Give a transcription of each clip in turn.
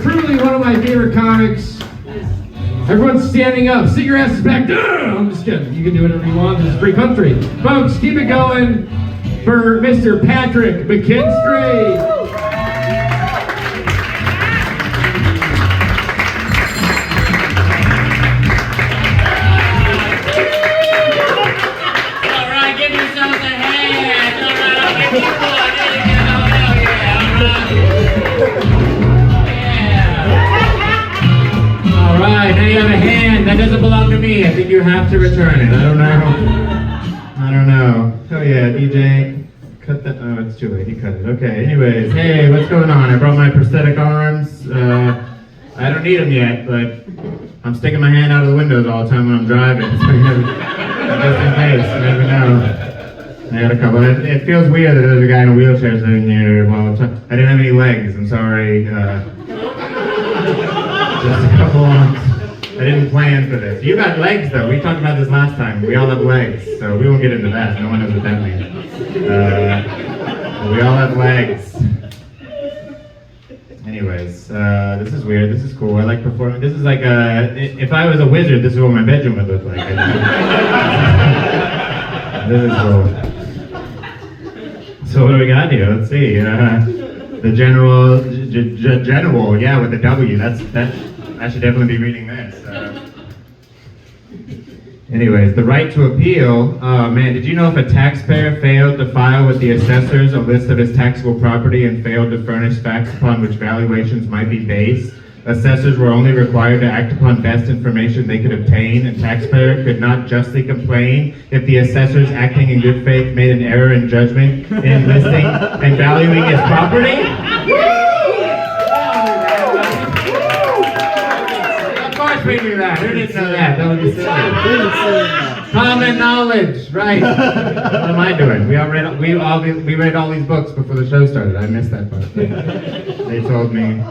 truly one of my favorite comics. Everyone's standing up. Sit your asses back down. I'm just kidding. You can do whatever you want. This is free country. Folks, keep it going for Mr. Patrick McKinstry. Alright, now you have a hand. That doesn't belong to me. I think you have to return it. I don't know. Oh yeah, DJ. Cut that. Oh, it's too late. He cut it. Okay, anyways. Hey, what's going on? I brought my prosthetic arms. I don't need them yet, but I'm sticking my hand out of the windows all the time when I'm driving. So just in case, you never know. I got a couple. It feels weird that there's a guy in a wheelchair sitting here. Well, I didn't have any legs. I'm sorry. Just a couple arms. I didn't plan for this. You got legs, though. We talked about this last time. We all have legs, so we won't get into that. No one knows what that means. We all have legs. Anyways, this is weird. This is cool. I like performing. This is like if I was a wizard, this is what my bedroom would look like. This is cool. So what do we got here? Let's see. The general, yeah, with the W. I should definitely be reading this. Anyways, the right to appeal. Oh man, did you know if a taxpayer failed to file with the assessors a list of his taxable property and failed to furnish facts upon which valuations might be based, assessors were only required to act upon best information they could obtain, and taxpayer could not justly complain if the assessors acting in good faith made an error in judgment in listing and valuing his property? Of course we knew that. Who didn't know that? That would be silly. Common knowledge, right? What am I doing? We read all these books before the show started. I missed that part. They told me.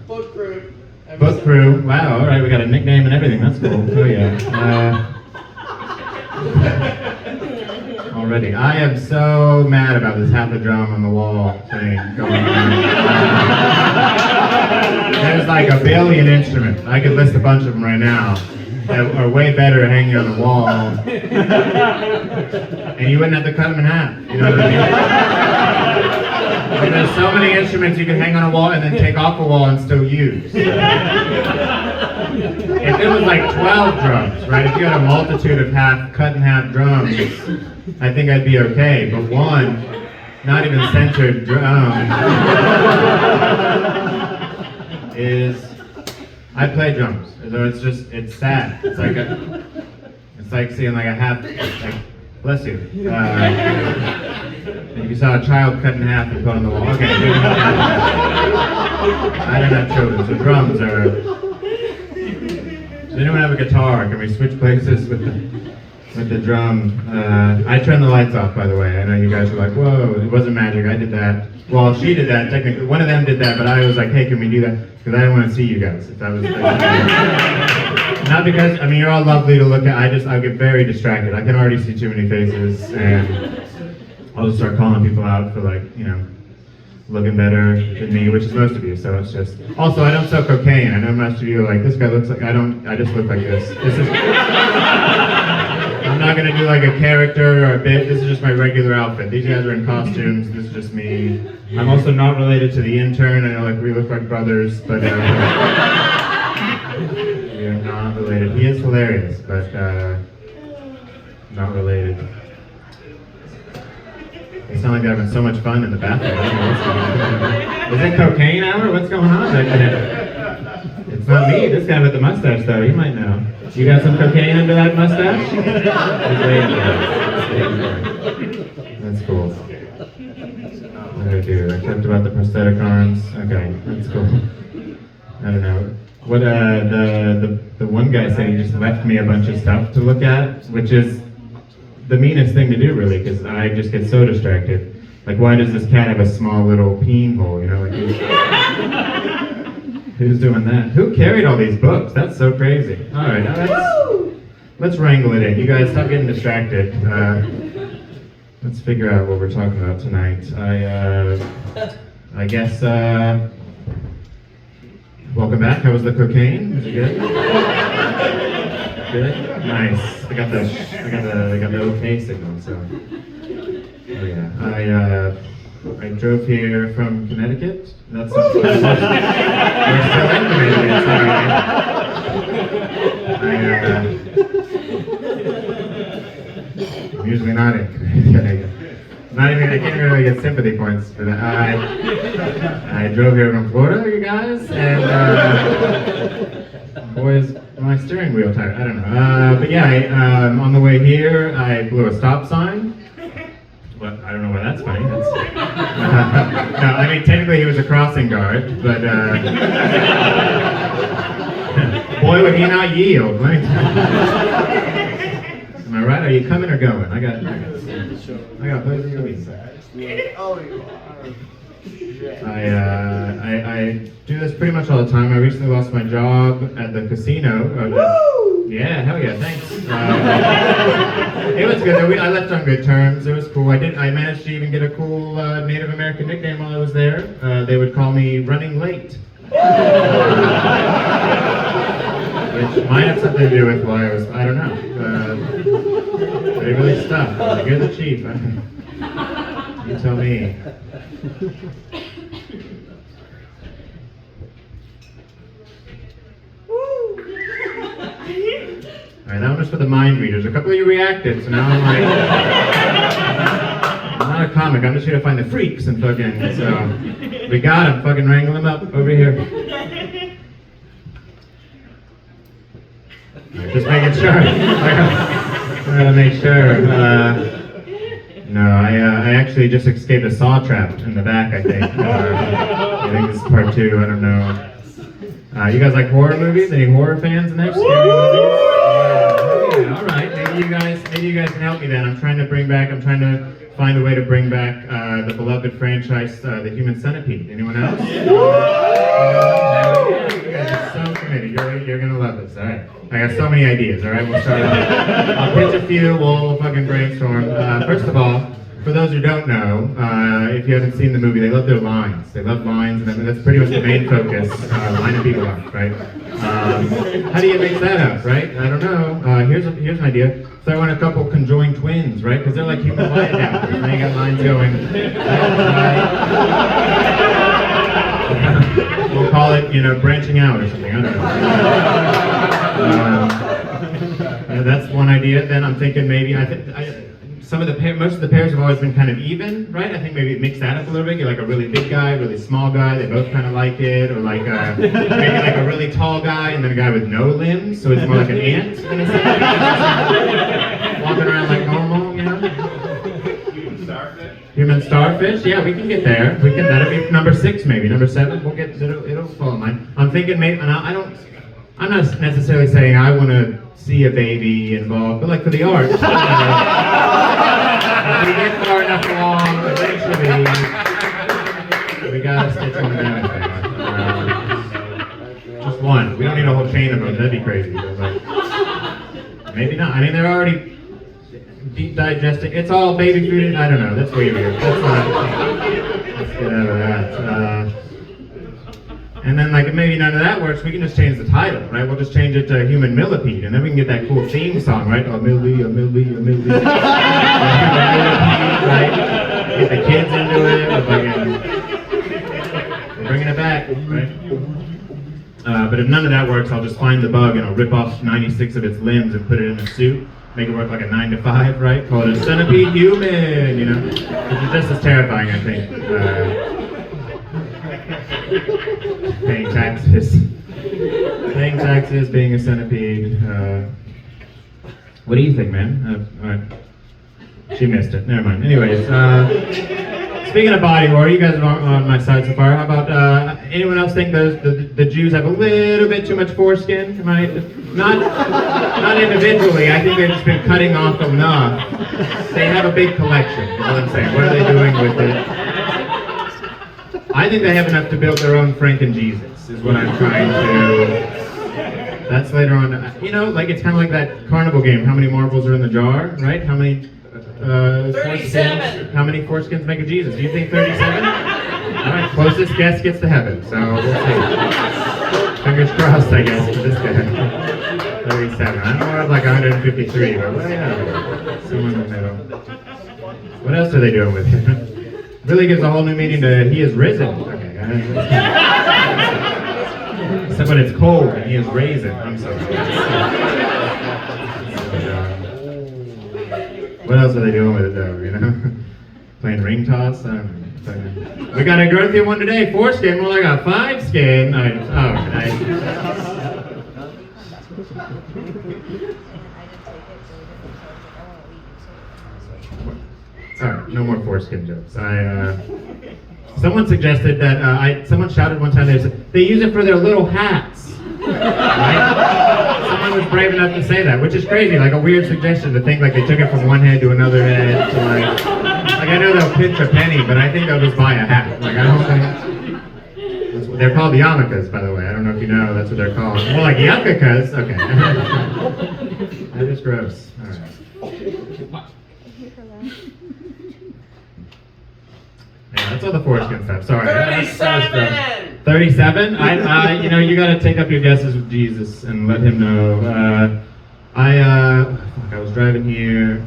Book crew. Book crew. Wow, alright, we got a nickname and everything. That's cool. Oh yeah. Already. I am so mad about this half a drum on the wall thing going on. There's like a billion instruments. I could list a bunch of them right now that are way better hanging on the wall. And you wouldn't have to cut them in half. You know what I mean? There's so many instruments you can hang on a wall and then take off a wall and still use. If it was like 12 drums, right? If you had a multitude of cut in half drums, I think I'd be okay. But one, not even centered drum, is. I play drums, so it's sad. It's like seeing like a half. Bless you. If you saw a child cut in half and put on the wall. Okay. I don't have children, so drums are. Does anyone have a guitar? Can we switch places with the drum? I turned the lights off, by the way. I know you guys were like, whoa, it wasn't magic. I did that. Well, she did that technically. One of them did that, but I was like, hey, can we do that? Because I didn't want to see you guys. If that was. Not because, I mean, you're all lovely to look at. I get very distracted. I can already see too many faces, and I'll just start calling people out for like, looking better than me, which is most of you, so it's just. Also, I don't sell cocaine. I know most of you are like, this guy looks like, I just look like this. I'm not gonna do like a character or a bit. This is just my regular outfit. These guys are in costumes. This is just me. I'm also not related to the intern. I know like we look like brothers, but we are not related. He is hilarious, but not related. They sound like they're having so much fun in the bathroom. Is it cocaine hour? What's going on? It's not me. This guy with the mustache, though. You might know. You got some cocaine under that mustache? That's cool. What did I do? I talked about the prosthetic arms. Okay, that's cool. I don't know. What the one guy said he just left me a bunch of stuff to look at, which is the meanest thing to do, really, because I just get so distracted. Like, why does this cat have a small little peen hole? You know, like who's doing that? Who carried all these books? That's so crazy. All right, now let's wrangle it in. You guys stop getting distracted. Let's figure out what we're talking about tonight. I guess Welcome back. How was the cocaine? Was it good? Good. Nice. I got the okay signal. So, oh yeah. I drove here from Connecticut. That's we're still in Connecticut. Sorry. I'm usually not in Connecticut. I can't even really get sympathy points for that. I drove here from Florida, you guys, and boy, is my steering wheel tired. I don't know. But yeah, on the way here, I blew a stop sign. But I don't know why that's funny. No, I mean, technically he was a crossing guard, but boy, would he not yield. Let me tell you. Am I right? Are you coming or going? I got both of you. I do this pretty much all the time. I recently lost my job at the casino. Yeah, hell yeah, thanks. It was good. I left on good terms. It was cool. I managed to even get a cool Native American nickname while I was there. They would call me Running Late. Which might have something to do with why I was, I don't know. They really stuck. You're the chief. You tell me. Alright, that one was for the mind readers. A couple of you reacted, so now I'm like, I'm not a comic, I'm just here to find the freaks and fucking, so, we got them, fucking wrangle them up over here. Just making sure. I gotta make sure. No, I actually just escaped a saw trap in the back, I think. I think this is part 2, I don't know. You guys like horror movies? Any horror fans in there? Scary movies? Yeah, all right. Maybe you guys can help me then. I'm trying to find a way to bring back the beloved franchise, the Human Centipede. Anyone else? Yeah, you guys are so committed. You're gonna love this. All right. I got so many ideas. All right, we'll start off. I'll pitch a few. We'll fucking brainstorm. First of all, for those who don't know, if you haven't seen the movie, they love their lines. They love lines, and that's pretty much the main focus. Line of people up, right? How do you mix that up, right? I don't know. Here's an idea. Throw in a couple conjoined twins, right? Because they're like human lie adapters, and they got lines going. We'll call it, branching out or something. I don't know. That's one idea. Then I'm thinking maybe most of the pairs have always been kind of even, right? I think maybe mix that up a little bit. Get like a really big guy, really small guy. They both kind of like it, or like maybe like a really tall guy and then a guy with no limbs, so it's more like an ant in a sense. Walking around like normal, Human starfish. Human starfish. Yeah, we can get there. That'll be number 6, maybe number 7. We'll get. It'll fall in line. I'm thinking maybe. And I'm not necessarily saying I want to see a baby involved, but like for the art. If we get far enough along, eventually, we gotta stitch one together. Just one. We don't need a whole chain of them. That'd be crazy. But maybe not. I mean, they're already deep digesting. It's all baby food. I don't know. That's weird. Let's get out of that. And then, like, maybe none of that works, we can just change the title, right? We'll just change it to Human Millipede, and then we can get that cool theme song, right? A milli, a milli, a milli. Right? Get the kids into it. We're bringing it back, right? But if none of that works, I'll just find the bug and I'll rip off 96 of its limbs and put it in a suit. Make it work like a 9 to 5, right? Call it a centipede human, Which is just as terrifying, I think. Paying taxes, being a centipede. What do you think, man? All right. She missed it. Never mind. Anyways, speaking of body horror, you guys are on my side so far. How about anyone else think the Jews have a little bit too much foreskin? Not individually. I think they've just been cutting off enough. They have a big collection. Is what I'm saying. What are they doing with it? I think they have enough to build their own Franken-Jesus, is what I'm trying to... That's later on. Like it's kind of like that carnival game. How many marbles are in the jar, right? How many... 37! How many foreskins make a Jesus? Do you think 37? All right, closest guess gets to heaven, so we'll see. Fingers crossed, I guess, for this guy. 37. I'm more of like 153, but way out. Somewhere in the middle. What else are they doing with him? Really gives a whole new meaning to he is risen. Okay, guys. Except when it's cold and he is raisin. I'm sorry. What else are they doing with it though, you know? Playing ring toss? I don't know. We got a girthy one today, 4-skin, more like a 5-skin. Nice. Alright, no more foreskin jokes. Someone suggested that, someone shouted one time, they use it for their little hats. Right? Someone was brave enough to say that, which is crazy, like a weird suggestion to think like they took it from one head to another head. To like I know they'll pinch a penny, but I think they'll just buy a hat. Like I don't think they're called yarmulkes, by the way. I don't know if you know, that's what they're called. More like yuccas. Okay. That is gross. All right. Yeah, that's all the foreskin stuff. Sorry. 37! 37? You know, you gotta take up your guesses with Jesus and let him know. I was driving here.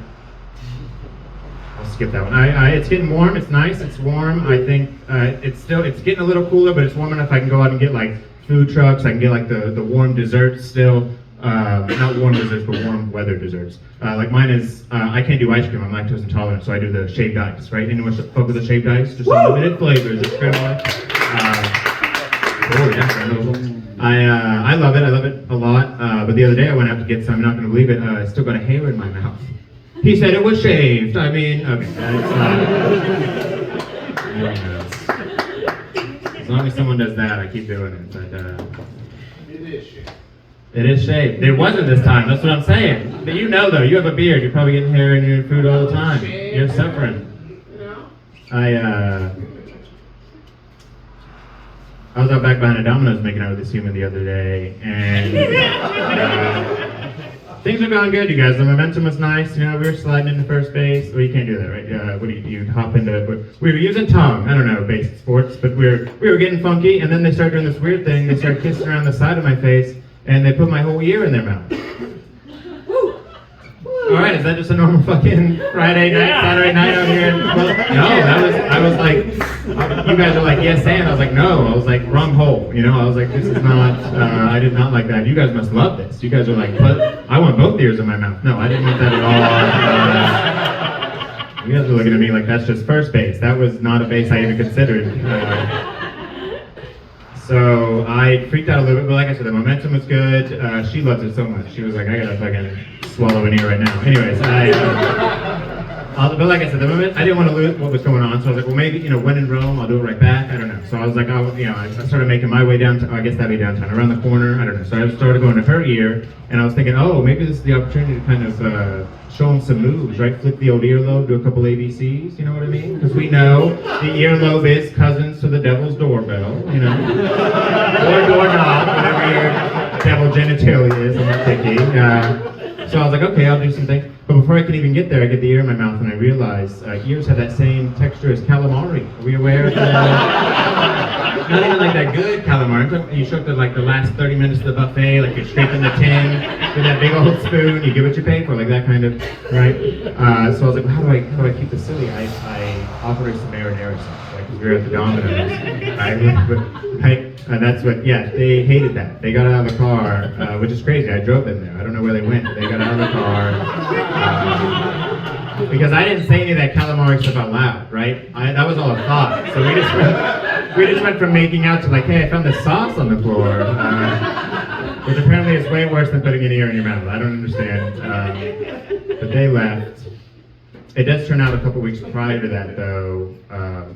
I'll skip that one. It's getting warm. It's nice. It's warm. I think it's getting a little cooler, but it's warm enough I can go out and get like food trucks. I can get like the warm desserts still. Not warm desserts, but warm weather desserts. Like mine is, I can't do ice cream. I'm lactose intolerant, so I do the shaved ice. Right? Anyone fuck with the shaved ice? Just unlimited flavors. It's kind of like. Oh yeah, I love it. I love it a lot. But the other day I went out to get some. I'm not going to believe it. I still got a hair in my mouth. He said it was shaved. I mean, okay. As long as someone does that, I keep doing it. But It is shaved. it is shaved. It wasn't this time. That's what I'm saying. But you know, though, you have a beard. You're probably getting hair in your food all the time. You're suffering. I was out back behind a Domino's making out with this human the other day, and things are going good, you guys. The momentum was nice. You know, we were sliding into first base. Well, you can't do that, right? What do you hop into? We were using tongue. I don't know, base sports, but we were getting funky, and then they started doing this weird thing. They started kissing around the side of my face, and they put my whole ear in their mouth. All right, is that just a normal fucking Friday night, Saturday night out here? Well, no, I was like, you guys are like, yes, and I was like, no, I was like, wrong hole, you know? I was like, this is not, I did not like that. You guys must love this. You guys are like, but I want both ears in my mouth. No, I didn't want that at all. You guys are looking at me like that's just first base. That was not a base I even considered. So I freaked out a little bit, but like I said, the momentum was good. She loves it so much. She was like, I gotta fucking swallow an ear right now. Anyways, but like I said, the moment I didn't want to lose what was going on, so I was like, well, maybe, you know, when in Rome, I'll do it right back. I don't know. So I was like, I started making my way down to, I guess that'd be downtown, around the corner. I don't know. So I started going to her ear, and I was thinking, oh, maybe this is the opportunity to kind of show them some moves, right? Flick the old earlobe, do a couple ABCs, you know what I mean? Because we know the earlobe is cousins to the devil's doorbell, you know? Or doorknob, whatever your devil genitalia is, I'm not picky. So I was like, okay, I'll do some things. But before I could even get there, I get the ear in my mouth and I realized ears have that same texture as calamari. Are we aware of that? Not even like that good calamari. You show up to like the last 30 minutes of the buffet, like you're scraping the tin with that big old spoon, you get what you pay for, like that kind of, right? So I was like, well, how do I keep this silly? I offered her some marinara sauce, like we were at the Domino's. And that's what, yeah, they hated that. They got out of the car, which is crazy. I drove them there. I don't know where they went. They got out of the car. Because I didn't say any of that calamari stuff out loud, right? That was all a thought. So we just went from making out to like, hey, I found this sauce on the floor. Which apparently is way worse than putting an ear in your mouth. I don't understand. But they left. It does turn out a couple weeks prior to that, though,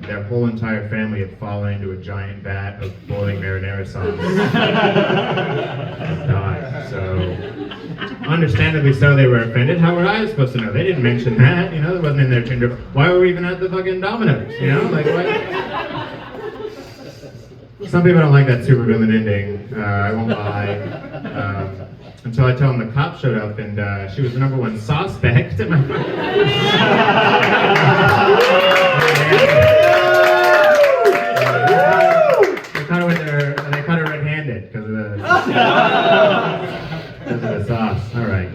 their whole entire family had fallen into a giant vat of boiling marinara sauce. And died. So, understandably so, they were offended. How were I supposed to know? They didn't mention that, you know, it wasn't in their Tinder. Why were we even at the fucking Domino's, you know? Like, what? Some people don't like that supervillain ending, I won't lie. Until I tell them the cop showed up and she was the #1 suspect. They caught her red-handed because of the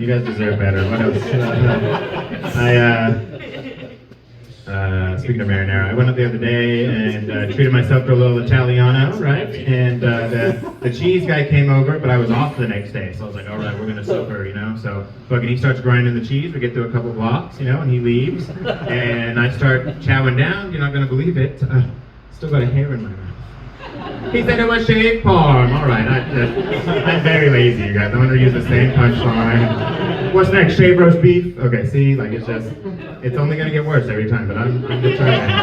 You guys deserve better. What else? Speaking of marinara, I went up the other day and treated myself to a little Italiano, right? And the cheese guy came over, but I was off the next day, so I was like, all right, we're gonna suffer, you know? So fucking he starts grinding the cheese, we get through a couple blocks, you know, and he leaves, and I start chowing down, you're not gonna believe it, still got a hair in my mouth. He said it was shaved palm. All right, I'm very lazy, you guys. I'm gonna use the same punchline. What's next? Shaved roast beef? Okay, see, like it's only gonna get worse every time. But I'm determined.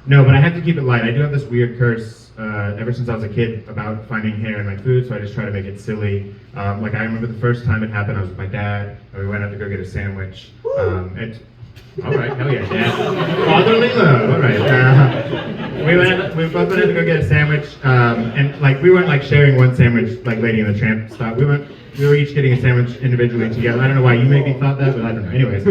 No, but I have to keep it light. I do have this weird curse ever since I was a kid about finding hair in my food, so I just try to make it silly. Like I remember the first time it happened, I was with my dad, and we went out to go get a sandwich. All right, hell yeah, Dad. Fatherly love. All right. We both went out to go get a sandwich, and like we weren't like sharing one sandwich like Lady and the Tramp style. We were each getting a sandwich individually together. I don't know why you maybe thought that, but I don't know. Anyways,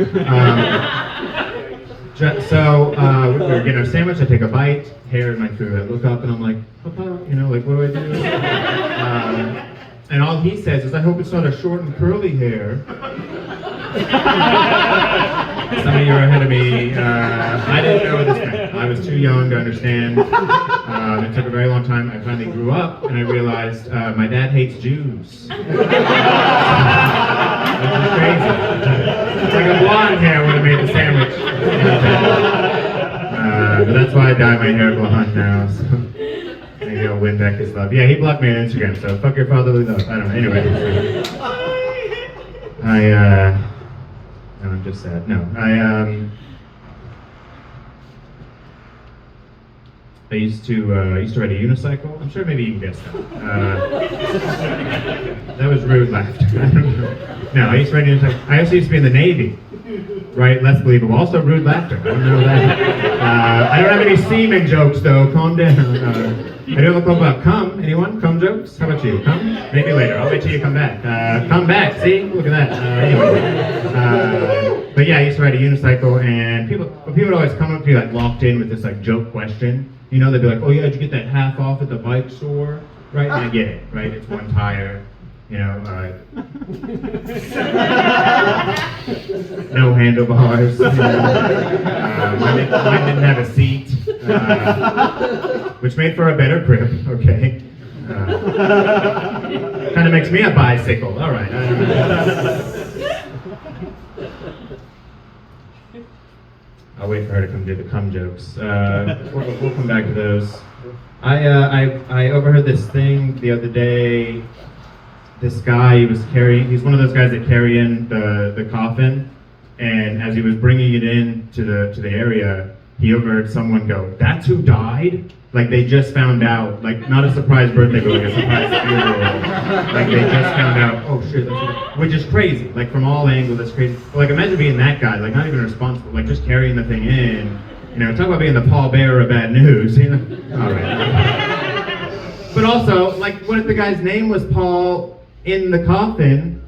so we were getting our sandwich. I take a bite, hair in my food. I look up and I'm like, Papa, you know, like what do I do? And all he says is, I hope it's not a short and curly hair. Some of you are ahead of me. I didn't know what this meant. I was too young to understand. It took a very long time. I finally grew up and I realized my dad hates Jews. Which is crazy. It's like a blonde hair would have made the sandwich. But that's why I dye my hair blonde now. So maybe I'll win back his love. Yeah, he blocked me on Instagram, so fuck your fatherly love. I don't know. Anyway. No, I'm just sad. No, I used to ride a unicycle. I'm sure maybe you can guess that. That was rude laughter. I don't know. No, I used to ride a unicycle. I also used to be in the Navy. Right, less believable. Also rude laughter. I don't know that. I don't have any semen jokes though. Calm down. I do have a couple about cum. Anyone? Cum jokes? How about you? Cum? Maybe later. I'll wait till you come back. Come back. See? Look at that. Anyway. But yeah, I used to ride a unicycle, and people would always come up to you like locked in with this like joke question. You know, they'd be like, "Oh yeah, did you get that half off at the bike store?" Right? And I get it. Right? It's one tire. You know, no handlebars. Mine didn't have a seat, which made for a better grip. Okay, kind of makes me a bicycle. All right. I'll wait for her to come do the cum jokes. We'll come back to those. I overheard this thing the other day. This guy, he's one of those guys that carry in the coffin, and as he was bringing it in to the area, he overheard someone go, "That's who died?" Like they just found out, like not a surprise birthday, but like a surprise funeral. Like they just found out, oh shit, that's who, which is crazy. Like from all angles, that's crazy. But like imagine being that guy, like not even responsible, like just carrying the thing in. You know, talk about being the pallbearer of bad news. You know, all right. But also, like, what if the guy's name was Paul in the coffin,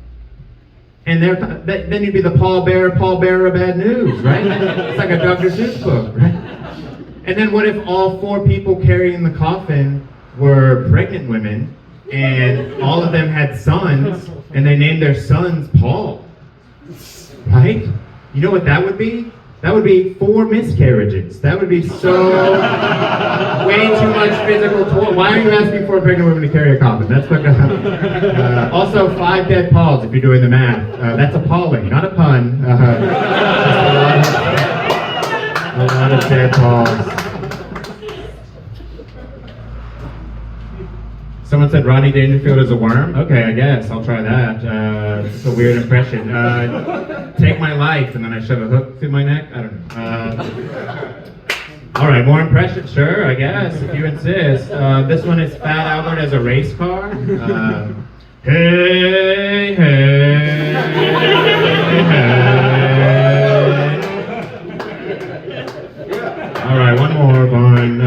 and then you'd be the pallbearer of bad news, right? It's like a Dr. Seuss book, right? And then what if all four people carrying the coffin were pregnant women, and all of them had sons, and they named their sons Paul, right? You know what that would be? That would be 4 miscarriages. That would be so way too much physical toll. Why are you asking for a pregnant woman to carry a coffin? That's what. Also, 5 dead Pauls if you're doing the math. That's appalling, not a pun. A lot of dead Pauls. Someone said Rodney Dangerfield is a worm? Okay, I guess. I'll try that. It's a weird impression. Take my life, and then I shove a hook through my neck? I don't know. All right, more impressions? Sure, I guess, if you insist. This one is Fat Albert as a race car. Hey, hey, hey. All right, one more, Vaughn.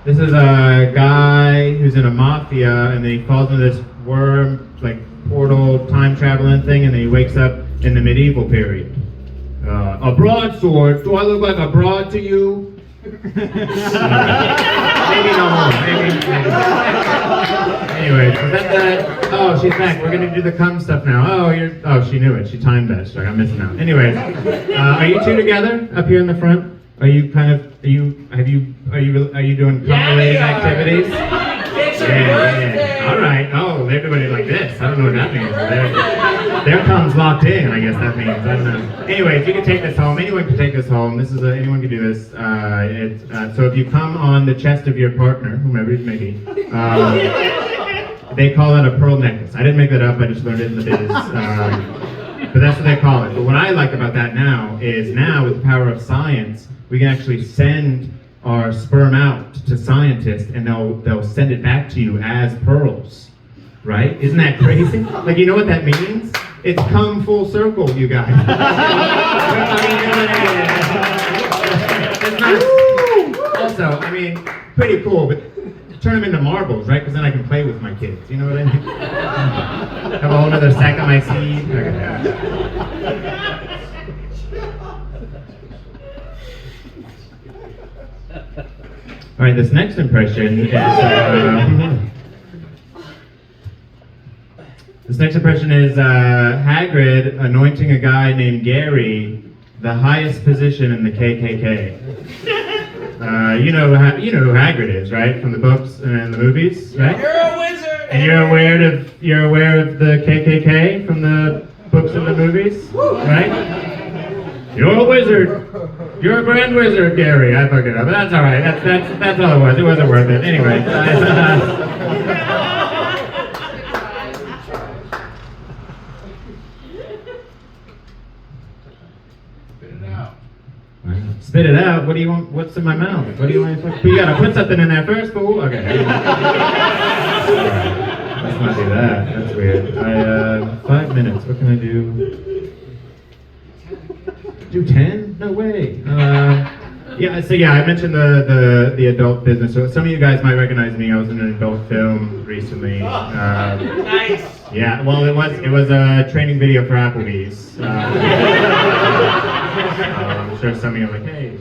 This is a guy who's in a mafia, and then he falls into this worm, like portal, time traveling thing, and then he wakes up in the medieval period. A broadsword? Do I look like a broad to you? Maybe no more. Maybe. Anyway, so that's that. Oh, she's back. We're gonna do the cum stuff now. Oh, she knew it. She timed that. She's like, I'm missing out. Anyways, are you two together up here in the front? Are you doing cum-related activities? It's your birthday. All right. Oh, they're doing it like this. I don't know what that means. Their cum's locked in. I guess that means. I don't know. Anyways, you can take this home. Anyone can take this home. Anyone can do this. So if you come on the chest of your partner, whomever it may be, they call it a pearl necklace. I didn't make that up. I just learned it in the biz. But that's what they call it. But what I like about that now is with the power of science, we can actually send our sperm out to scientists, and they'll send it back to you as pearls, right? Isn't that crazy? Like, you know what that means? It's come full circle, you guys. Also, I mean, pretty cool, but turn them into marbles, right? Because then I can play with my kids. You know what I mean? Have a whole other sack of my seed. Okay. All right, this next impression is Hagrid anointing a guy named Gary the highest position in the KKK. You know who Hagrid is, right? From the books and the movies, right? You're a wizard. And you're aware of the KKK from the books and the movies, right? You're a wizard. You're a grand wizard, Gary. I fucked it up, but that's all right. That's all it was. It wasn't worth it. Anyway. Spit it out. Spit it out. What do you want? What's in my mouth? What do you want? You gotta put something in there first, fool. Okay. Let's not do that. That's weird. 5 minutes. What can I do? Do 10? No way. I mentioned the adult business. So some of you guys might recognize me. I was in an adult film recently. Nice. Yeah, well, it was a training video for Applebee's. I'm sure some of you are like, hey.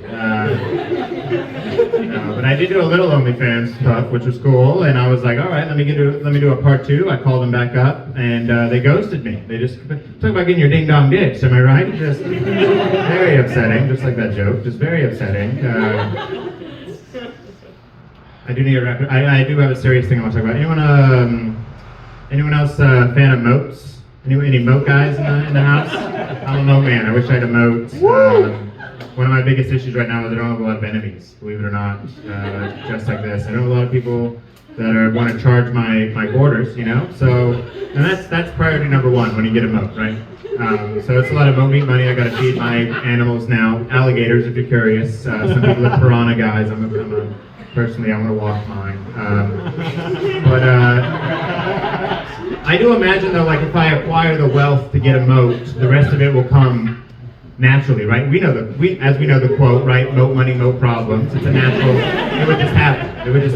But I did do a little OnlyFans stuff, which was cool, and I was like, all right, let me do a part 2. I called them back up, and they ghosted me. They just talk about getting your ding dong ditched. Am I right? Just very upsetting, just like that joke. Just very upsetting. I do need to wrap it. I do have a serious thing I want to talk about. Anyone else fan of moats? Any moat guys in the house? I'm a moat man. I wish I had a moat. One of my biggest issues right now is I don't have a lot of enemies, believe it or not, just like this. I know a lot of people that want to charge my borders, you know? So, and that's priority number 1 when you get a moat, right? So it's a lot of moat meat money. I gotta feed my animals now. Alligators, if you're curious. Some people are piranha guys. Personally, I'm gonna walk mine. I do imagine though, like if I acquire the wealth to get a moat, the rest of it will come naturally, right? As we know the quote, right? Moat money, moat problems. It's a natural. It would just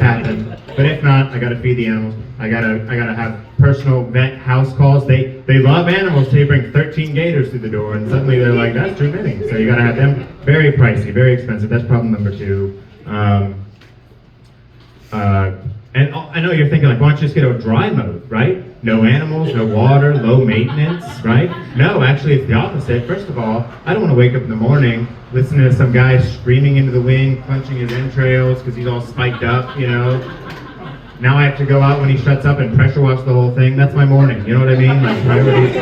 happen. But if not, I gotta feed the animals. I gotta have personal vet house calls. They love animals till you bring 13 gators through the door, and suddenly they're like, that's too many. So you gotta have them. Very pricey, very expensive. That's problem number 2. And I know you're thinking, like, why don't you just get a dry moat, right? No animals, no water, low maintenance, right? No, actually, it's the opposite. First of all, I don't want to wake up in the morning listening to some guy screaming into the wind, clenching his entrails because he's all spiked up, you know? Now I have to go out when he shuts up and pressure wash the whole thing. That's my morning, you know what I mean? My priorities.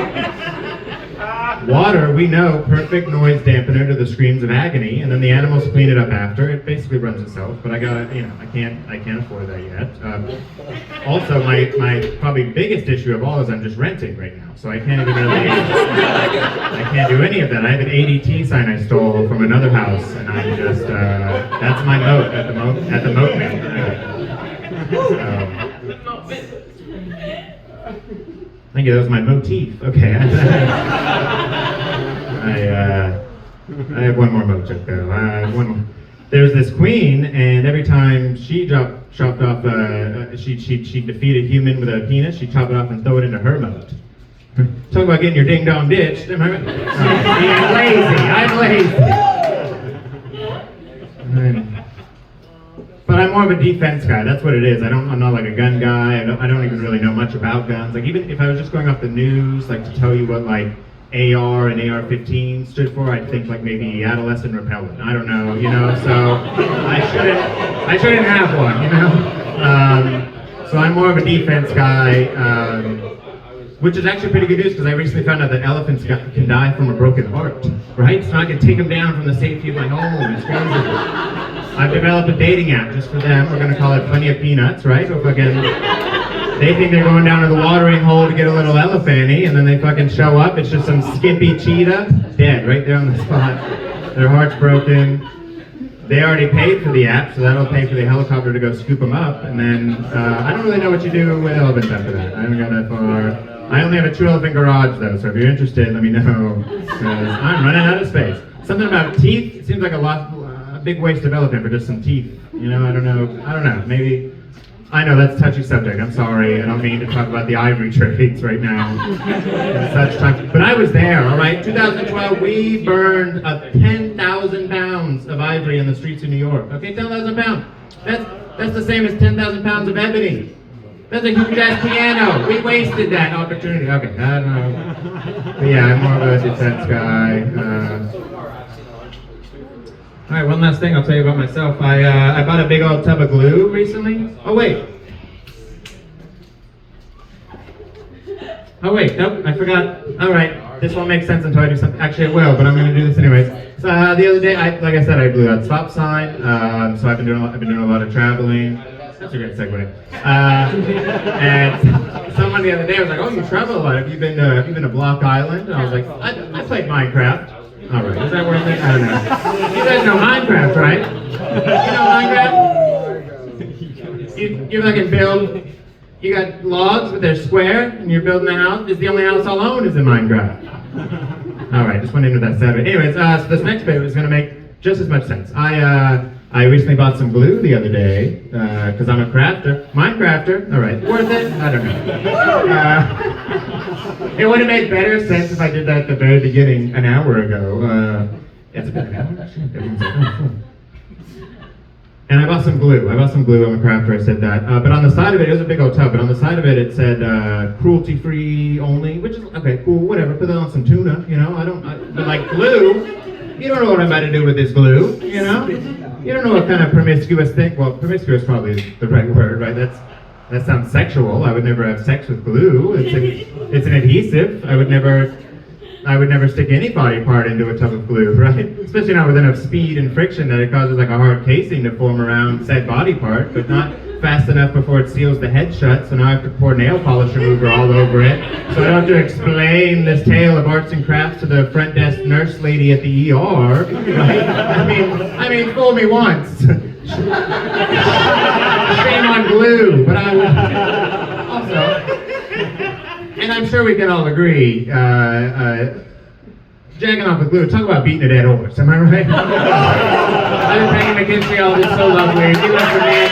Water, we know, perfect noise dampener to the screams of agony, and then the animals clean it up after. It basically runs itself, but I can't afford that yet. Also, my probably biggest issue of all is I'm just renting right now, so I can't even really, I can't do any of that. I have an ADT sign I stole from another house, and I'm just, that's my moat at the moat man. Thank you, that was my motif. Okay. I have one more moat joke though. One more. There's this queen, and every time she chopped off, she defeated a human with a penis, she'd chop it off and throw it into her moat. Talk about getting your ding dong ditched. Am I right? I'm lazy. but I'm more of a defense guy. That's what it is. I'm not like a gun guy. I don't even really know much about guns. Like even if I was just going off the news, like to tell you what like AR and AR-15 stood for, I'd think like maybe adolescent repellent. I don't know, you know. So I shouldn't have one, you know. So I'm more of a defense guy, which is actually pretty good news because I recently found out that elephants can die from a broken heart, right? So I can take them down from the safety of my home. It's crazy. I've developed a dating app just for them. We're gonna call it Plenty of Peanuts, right? So fucking, they think they're going down to the watering hole to get a little elephanty, and then they fucking show up. It's just some skimpy cheetah, dead right there on the spot. Their heart's broken. They already paid for the app, so that'll pay for the helicopter to go scoop them up. And then I don't really know what you do with elephants after that. I haven't got that far. I only have a 2-elephant garage though, so if you're interested, let me know. Because I'm running out of space. Something about teeth. It seems like a big waste of elephant for just some teeth. You know, I don't know. Maybe. I know that's a touchy subject. I'm sorry. I don't mean to talk about the ivory trades right now. Such time. But I was there, all right? 2012, we burned 10,000 pounds of ivory in the streets of New York. Okay, 10,000 pounds. That's the same as 10,000 pounds of ebony. That's a huge ass piano. We wasted that opportunity. Okay, I don't know. But yeah, I'm more of a defense guy. All right, one last thing I'll tell you about myself. I bought a big old tub of glue recently. Oh wait, nope, I forgot. All right, this won't make sense until I do something. Actually, it will, but I'm going to do this anyways. So the other day, like I said, I blew out Tswap sign. So I've been doing a lot of traveling. That's a great segue. And someone the other day was like, "Oh, you travel a lot. Have you been to Block Island?" And I was like, "I played Minecraft." All right, is that worth it? I don't know. You guys know Minecraft, right? You know Minecraft? You fucking build. You got logs, but they're square, and you're building a house. It's the only house I'll own is in Minecraft. All right, just went into that Saturday. Anyways, so this next bit is going to make just as much sense. I recently bought some glue the other day because I'm a crafter. Minecrafter. All right, worth it? I don't know. It would have made better sense if I did that at the very beginning an hour ago. It's been an hour. And I bought some glue. I'm a crafter. I said that. But on the side of it, it was a big old tub. But on the side of it, it said cruelty-free only, which is okay, cool, whatever. Put that on some tuna, you know. But like glue, you don't know what I'm about to do with this glue, you know. You don't know what kind of promiscuous thing. Well, promiscuous probably is the right word, right? That sounds sexual. I would never have sex with glue. It's an adhesive. I would never stick any body part into a tub of glue, right? Especially not with enough speed and friction that it causes like a hard casing to form around said body part, but not fast enough before it seals the head shut, so now I have to pour nail polish remover all over it. So I don't have to explain this tale of arts and crafts to the front desk nurse lady at the ER, right? I mean, fool me once. Shame on glue, but I would also, and I'm sure we can all agree, jacking off with glue, talk about beating a dead horse, am I right? I've been paying McKinstry all this so lovely. Give it up for me.